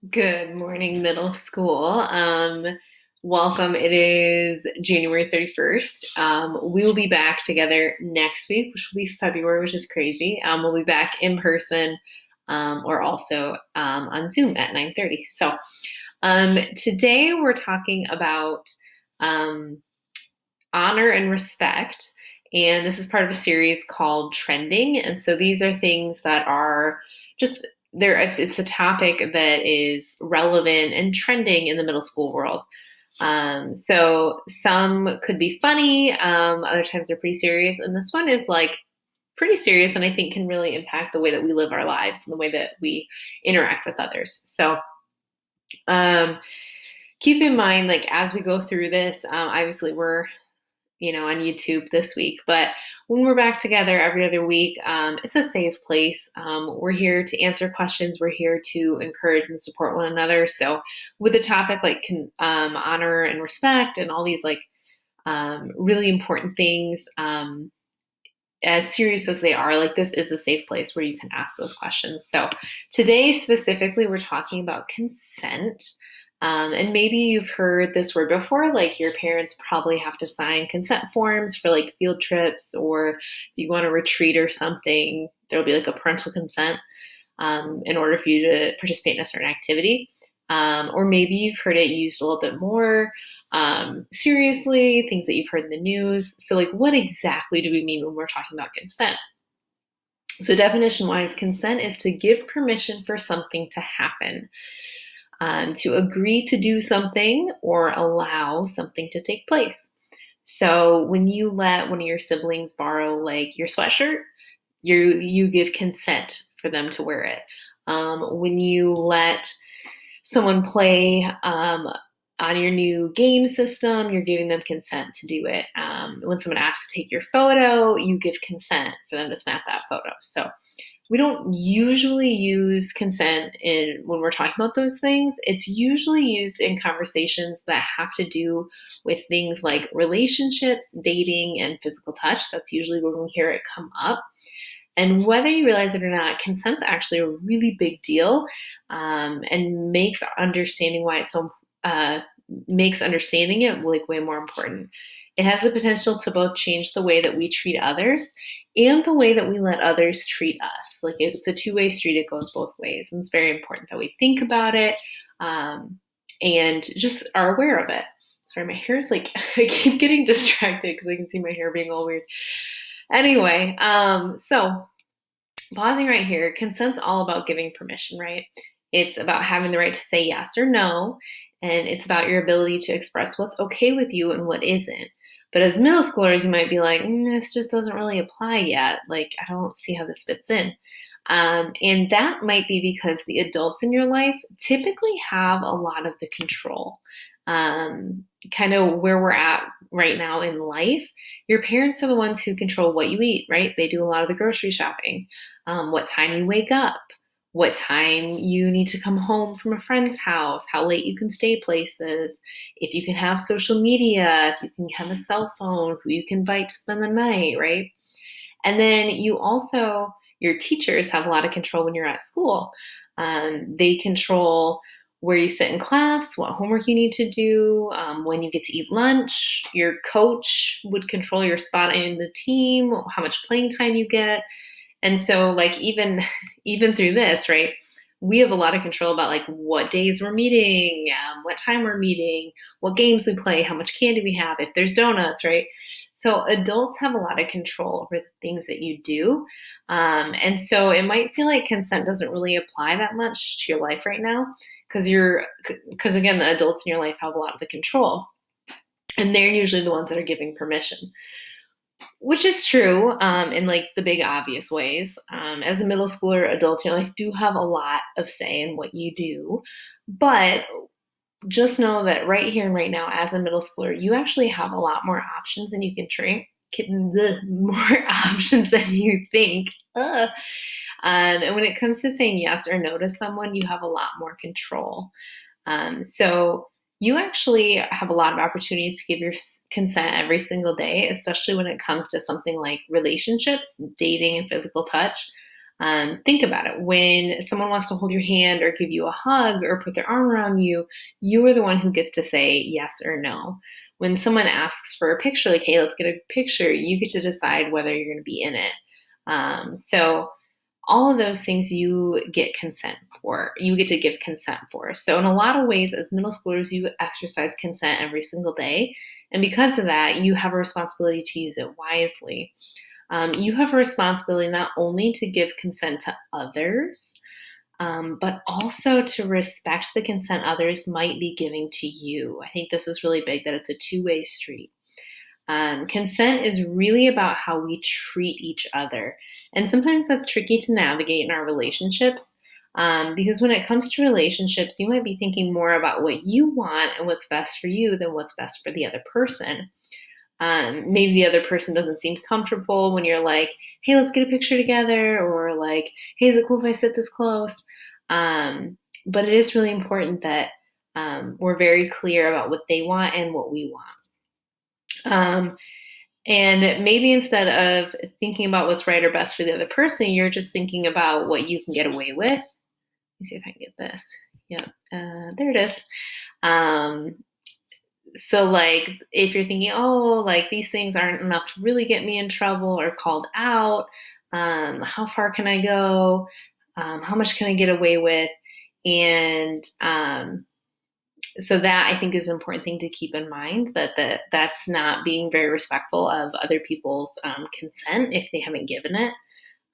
Good morning, middle school. Welcome. It is January 31st. We will be back together next week, which will be February, which is crazy. We'll be back in person or also on Zoom at 9:30. Today we're talking about um, honor and respect. And this is part of a series called Trending. And so these are things that are just there. It's a topic that is relevant and trending in the middle school world. So some could be funny, other times they're pretty serious. And this one is like pretty serious and I think can really impact the way that we live our lives and the way that we interact with others. Um, keep in mind, like as we go through this, obviously we're on YouTube this week. But when we're back together every other week, it's a safe place. We're here to answer questions. We're here to encourage and support one another. So, with a topic like honor and respect and all these like really important things, as serious as they are, like this is a safe place where you can ask those questions. So, today specifically, we're talking about consent. And maybe you've heard this word before, like your parents probably have to sign consent forms for like field trips, or if you go on a retreat or something, there'll be like a parental consent in order for you to participate in a certain activity. Or maybe you've heard it used a little bit more seriously, things that you've heard in the news. So, like, what exactly do we mean when we're talking about consent? So, definition wise, consent is to give permission for something to happen, to agree to do something or allow something to take place. So when you let one of your siblings borrow like your sweatshirt, you give consent for them to wear it. When you let someone play on your new game system, you're giving them consent to do it. When someone asks to take your photo, you give consent for them to snap that photo. So we don't usually use consent when we're talking about those things. It's usually used in conversations that have to do with things like relationships, dating, and physical touch. That's usually when we hear it come up. And whether you realize it or not, consent's actually a really big deal, and makes understanding it like way more important. It has the potential to both change the way that we treat others and the way that we let others treat us. Like it's a two-way street; it goes both ways, and it's very important that we think about it and just are aware of it. Sorry, my hair is like I keep getting distracted because I can see my hair being all weird. Anyway, so pausing right here, consent's all about giving permission, right? It's about having the right to say yes or no, and it's about your ability to express what's okay with you and what isn't. But as middle schoolers, you might be like, this just doesn't really apply yet. Like, I don't see how this fits in. And that might be because the adults in your life typically have a lot of the control. Kind of where we're at right now in life, your parents are the ones who control what you eat, right? They do a lot of the grocery shopping, what time you wake up, what time you need to come home from a friend's house, how late you can stay places, if you can have social media, if you can have a cell phone, who you can invite to spend the night, right? And then your teachers have a lot of control when you're at school. They control where you sit in class, what homework you need to do, when you get to eat lunch. Your coach would control your spot in the team, how much playing time you get. And so like even through this, right? We have a lot of control about like what days we're meeting, what time we're meeting, what games we play, how much candy we have, if there's donuts, right? So adults have a lot of control over the things that you do. And so it might feel like consent doesn't really apply that much to your life right now because again, the adults in your life have a lot of the control and they're usually the ones that are giving permission. Which is true in like the big obvious ways. As a middle schooler, adults in your life do have a lot of say in what you do. But just know that right here and right now, as a middle schooler, you actually have a lot more options and you can drink the more options than you think. And when it comes to saying yes or no to someone, you have a lot more control. So you actually have a lot of opportunities to give your consent every single day, especially when it comes to something like relationships, dating, and physical touch. Think about it. When someone wants to hold your hand or give you a hug or put their arm around you, you are the one who gets to say yes or no. When someone asks for a picture, like, hey, let's get a picture, you get to decide whether you're going to be in it. So all of those things you get consent for. You get to give consent for. So in a lot of ways, as middle schoolers, you exercise consent every single day. And because of that, you have a responsibility to use it wisely. You have a responsibility not only to give consent to others, but also to respect the consent others might be giving to you. I think this is really big, that it's a two-way street. Consent is really about how we treat each other. And sometimes that's tricky to navigate in our relationships, because when it comes to relationships, you might be thinking more about what you want and what's best for you than what's best for the other person. Maybe the other person doesn't seem comfortable when you're like, hey, let's get a picture together, or like, hey, is it cool if I sit this close? But it is really important that we're very clear about what they want and what we want. And maybe instead of thinking about what's right or best for the other person, you're just thinking about what you can get away with. Let me see if I can get this. Yep, there it is. So like if you're thinking, oh, like these things aren't enough to really get me in trouble or called out, how far can I go? How much can I get away with? And so that I think is an important thing to keep in mind, that's not being very respectful of other people's consent if they haven't given it.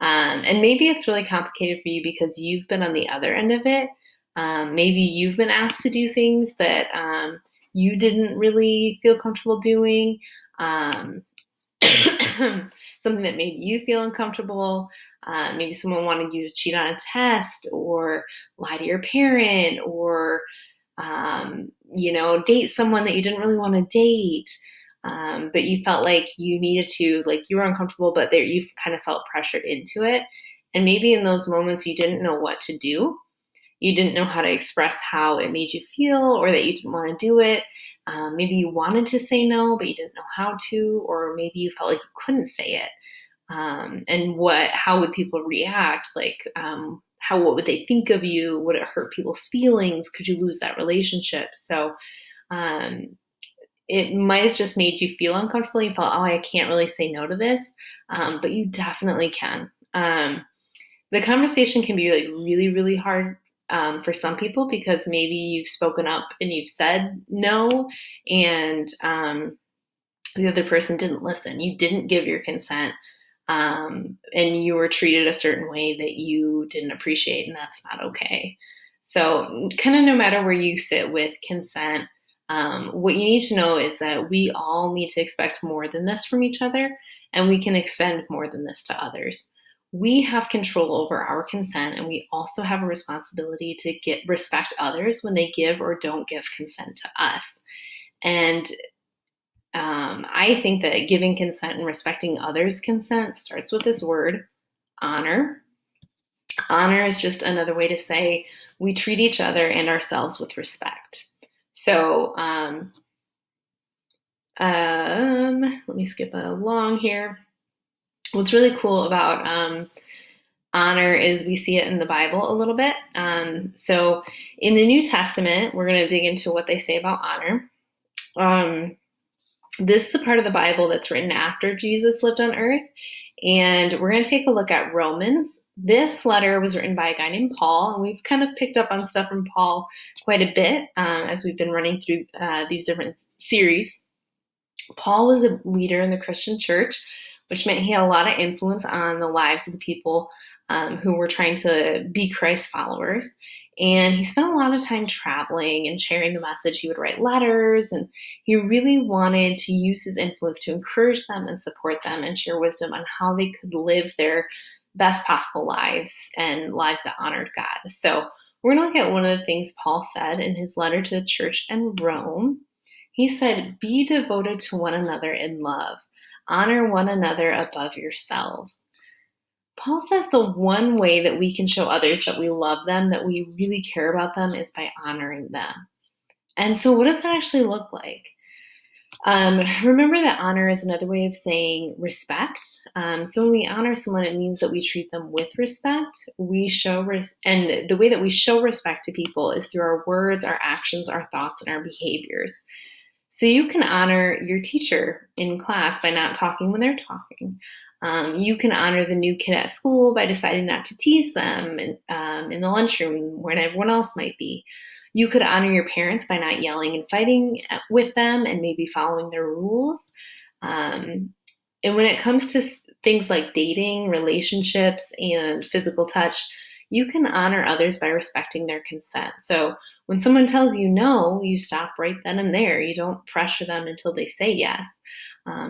And maybe it's really complicated for you because you've been on the other end of it. Maybe you've been asked to do things that you didn't really feel comfortable doing. Something that made you feel uncomfortable. Maybe someone wanted you to cheat on a test or lie to your parent or date someone that you didn't really want to date. But you felt like you needed to, like you were uncomfortable, but you kind of felt pressured into it. And maybe in those moments you didn't know what to do. You didn't know how to express how it made you feel or that you didn't want to do it. Maybe you wanted to say no, but you didn't know how to, or maybe you felt like you couldn't say it. And how would people react? Like, what would they think of you? Would it hurt people's feelings? Could you lose that relationship? So, it might have just made you feel uncomfortable. You felt, oh, I can't really say no to this. But you definitely can. The conversation can be like really, really hard for some people because maybe you've spoken up and you've said no, and the other person didn't listen. You didn't give your consent, and you were treated a certain way that you didn't appreciate, and that's not okay. So, kind of no matter where you sit with consent, what you need to know is that we all need to expect more than this from each other, and we can extend more than this to others. We have control over our consent, and we also have a responsibility to respect others when they give or don't give consent to us. And I think that giving consent and respecting others' consent starts with this word, honor. Honor is just another way to say we treat each other and ourselves with respect. So let me skip along here. What's really cool about honor is we see it in the Bible a little bit. So in the New Testament, we're going to dig into what they say about honor. This is a part of the Bible that's written after Jesus lived on earth. And we're going to take a look at Romans. This letter was written by a guy named Paul, and we've kind of picked up on stuff from Paul quite a bit as we've been running through these different series. Paul was a leader in the Christian church, which meant he had a lot of influence on the lives of the people who were trying to be Christ followers. And he spent a lot of time traveling and sharing the message. He would write letters, and he really wanted to use his influence to encourage them and support them and share wisdom on how they could live their best possible lives and lives that honored God. So we're going to look at one of the things Paul said in his letter to the church in Rome. He said, "Be devoted to one another in love. Honor one another above yourselves." Paul says the one way that we can show others that we love them, that we really care about them, is by honoring them. And so what does that actually look like? Remember that honor is another way of saying respect. So when we honor someone, it means that we treat them with respect. We show and the way that we show respect to people is through our words, our actions, our thoughts, and our behaviors. So you can honor your teacher in class by not talking when they're talking. You can honor the new kid at school by deciding not to tease them in the lunchroom when everyone else might be. You could honor your parents by not yelling and fighting with them and maybe following their rules. Um, and when it comes to things like dating, relationships, and physical touch, you can honor others by respecting their consent. So when someone tells you no, you stop right then and there. You don't pressure them until they say yes.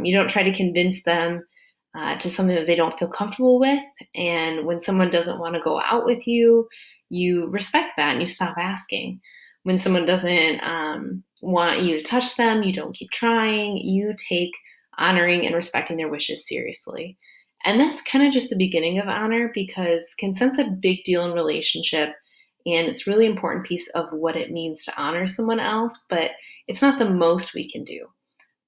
You don't try to convince them to something that they don't feel comfortable with. And when someone doesn't want to go out with you, you respect that and you stop asking. When someone doesn't want you to touch them, you don't keep trying. You take honoring and respecting their wishes seriously. And that's kind of just the beginning of honor because consent's a big deal in relationship and it's a really important piece of what it means to honor someone else, but it's not the most we can do.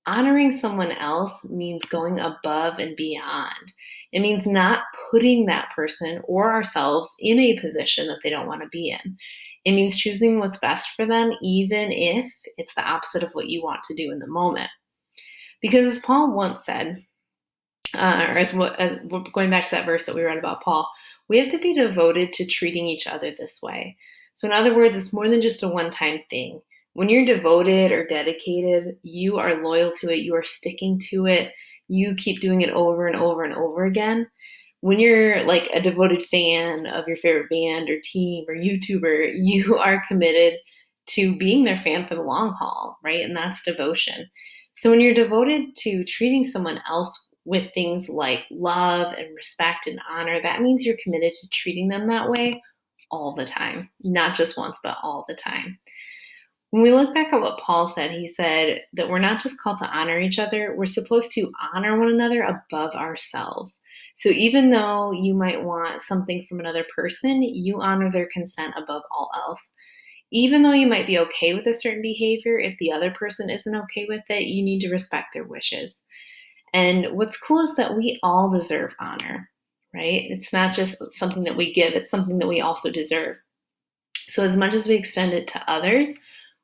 Honoring someone else means going above and beyond. It means not putting that person or ourselves in a position that they don't want to be in. It means choosing what's best for them, even if it's the opposite of what you want to do in the moment. Because as Paul once said, going back to that verse that we read about Paul, we have to be devoted to treating each other this way. So, in other words, it's more than just a one time thing. When you're devoted or dedicated, you are loyal to it, you are sticking to it, you keep doing it over and over and over again. When you're like a devoted fan of your favorite band or team or YouTuber, you are committed to being their fan for the long haul, right? And that's devotion. So when you're devoted to treating someone else with things like love and respect and honor, that means you're committed to treating them that way all the time, not just once, but all the time. When we look back at what Paul said, he said that we're not just called to honor each other, we're supposed to honor one another above ourselves. So even though you might want something from another person, you honor their consent above all else. Even though you might be okay with a certain behavior, if the other person isn't okay with it, you need to respect their wishes. And what's cool is that we all deserve honor, right? It's not just something that we give, it's something that we also deserve. So, as much as we extend it to others,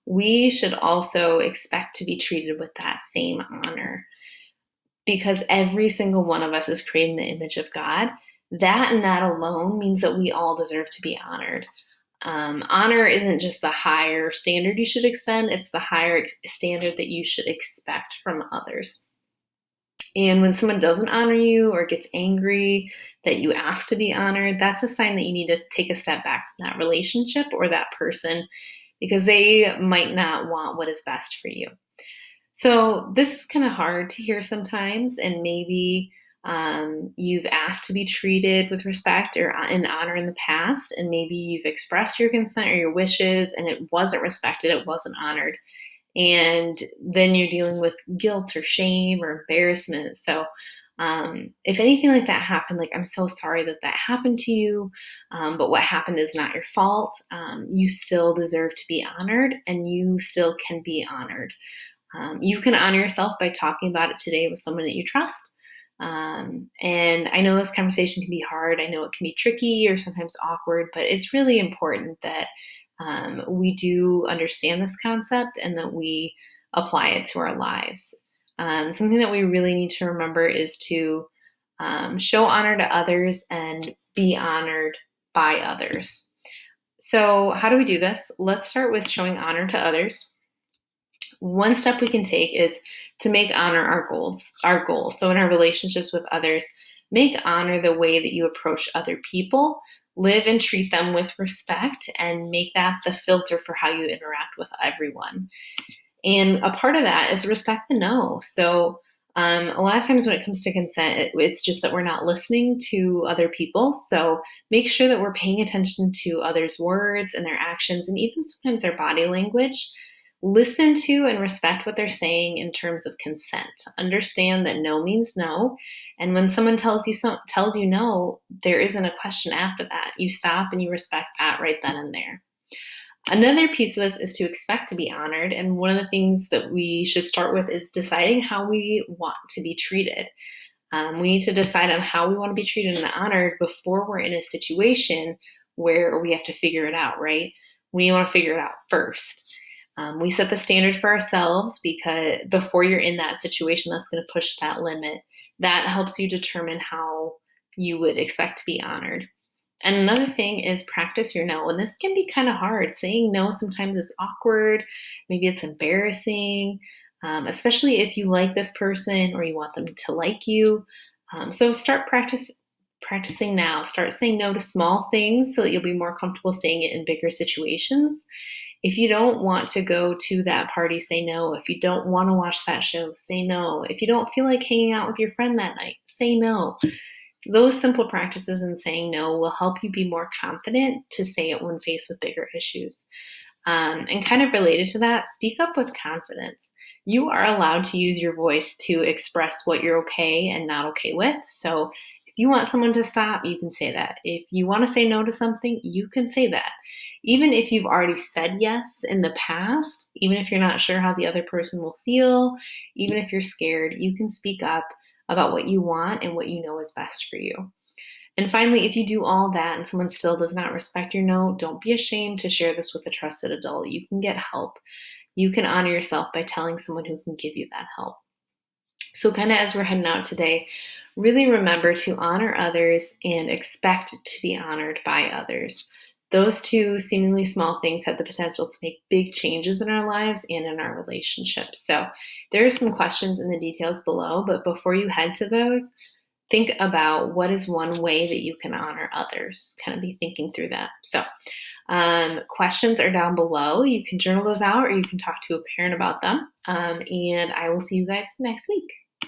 we should also expect to be treated with that same honor because every single one of us is created in the image of God. That and that alone means that we all deserve to be honored. Honor isn't just the higher standard you should extend, it's the higher standard that you should expect from others. And when someone doesn't honor you or gets angry that you ask to be honored, that's a sign that you need to take a step back from that relationship or that person because they might not want what is best for you. So this is kind of hard to hear sometimes, and maybe you've asked to be treated with respect or in honor in the past, and maybe you've expressed your consent or your wishes, and it wasn't respected, it wasn't honored, and then you're dealing with guilt or shame or embarrassment. So if anything like that happened, like I'm so sorry that that happened to you, but what happened is not your fault. You still deserve to be honored, and you still can be honored. You can honor yourself by talking about it today with someone that you trust. And I know this conversation can be hard. I know it can be tricky or sometimes awkward, but it's really important that we do understand this concept and that we apply it to our lives. Something that we really need to remember is to show honor to others and be honored by others. So, how do we do this? Let's start with showing honor to others. One step we can take is to make honor our goals. So in our relationships with others, make honor the way that you approach other people, live and treat them with respect, and make that the filter for how you interact with everyone. And a part of that is respect the no. So a lot of times when it comes to consent, it's just that we're not listening to other people. So make sure that we're paying attention to others' words and their actions and even sometimes their body language. Listen to and respect what they're saying in terms of consent. Understand that no means no. And when someone tells you no, there isn't a question after that. You stop and you respect that right then and there. Another piece of this is to expect to be honored. And one of the things that we should start with is deciding how we want to be treated. We need to decide on how we want to be treated and honored before we're in a situation where we have to figure it out, right? We want to figure it out first. We set the standard for ourselves because before you're in that situation that's going to push that limit, that helps you determine how you would expect to be honored. And another thing is practice your no. And this can be kind of hard. Saying no sometimes is awkward. Maybe it's embarrassing, especially if you like this person or you want them to like you. So start practicing now. Start saying no to small things so that you'll be more comfortable saying it in bigger situations. If you don't want to go to that party, say no. If you don't want to watch that show, say no. If you don't feel like hanging out with your friend that night, say no. Those simple practices in saying no will help you be more confident to say it when faced with bigger issues. And kind of related to that, speak up with confidence. You are allowed to use your voice to express what you're okay and not okay with. So if you want someone to stop, you can say that. If you want to say no to something, you can say that. Even if you've already said yes in the past, even if you're not sure how the other person will feel, even if you're scared, you can speak up about what you want and what you know is best for you. And finally, if you do all that and someone still does not respect your no, don't be ashamed to share this with a trusted adult. You can get help. You can honor yourself by telling someone who can give you that help. So, kind of as we're heading out today, really remember to honor others and expect to be honored by others. Those two seemingly small things have the potential to make big changes in our lives and in our relationships. So, there are some questions in the details below, but before you head to those, think about what is one way that you can honor others. Kind of be thinking through that. So, questions are down below. You can journal those out or you can talk to a parent about them. And I will see you guys next week.